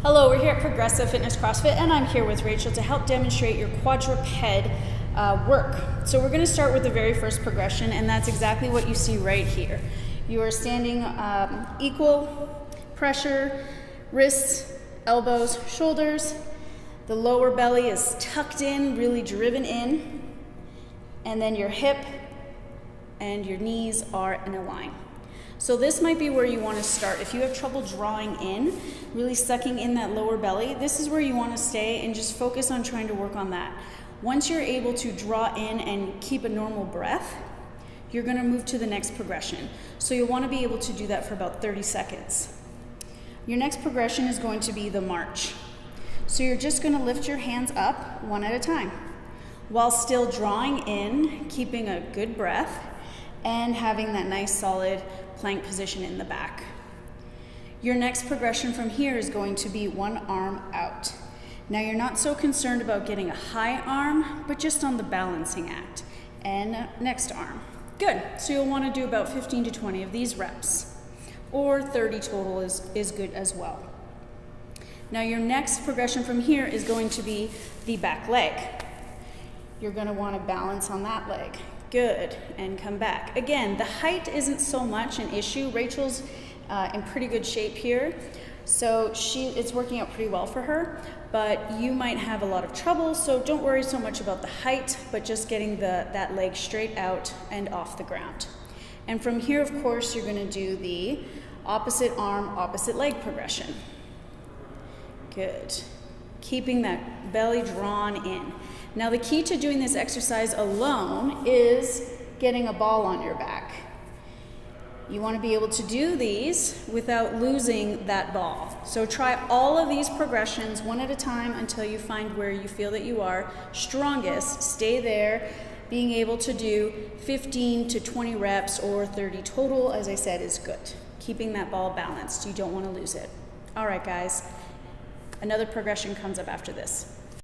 Hello, we're here at Progressive Fitness CrossFit, and I'm here with Rachel to help demonstrate your quadruped work. So we're going to start with the very first progression, and that's exactly what you see right here. You are standing equal pressure, wrists, elbows, shoulders. The lower belly is tucked in, really driven in, and then your hip and your knees are in a line. So this might be where you want to start. If you have trouble drawing in, really sucking in that lower belly, this is where you want to stay and just focus on trying to work on that. Once you're able to draw in and keep a normal breath, you're going to move to the next progression. So you'll want to be able to do that for about 30 seconds. Your next progression is going to be the march. So you're just going to lift your hands up one at a time while still drawing in, keeping a good breath, and having that nice solid plank position in the back. Your next progression from here is going to be one arm out. Now you're not so concerned about getting a high arm, but just on the balancing act. And next arm. Good. So you'll want to do about 15 to 20 of these reps, or 30 total is good as well. Now your next progression from here is going to be the back leg. You're going to want to balance on that leg. Good, and come back. Again, the height isn't so much an issue. Rachel's in pretty good shape here, so it's working out pretty well for her, but you might have a lot of trouble, so don't worry so much about the height, but just getting that leg straight out and off the ground. And from here, of course, you're gonna do the opposite arm, opposite leg progression. Good. Keeping that belly drawn in. Now the key to doing this exercise alone is getting a ball on your back. You want to be able to do these without losing that ball. So try all of these progressions one at a time until you find where you feel that you are strongest. Stay there. Being able to do 15 to 20 reps or 30 total, as I said, is good. Keeping that ball balanced. You don't want to lose it. All right, guys. Another progression comes up after this.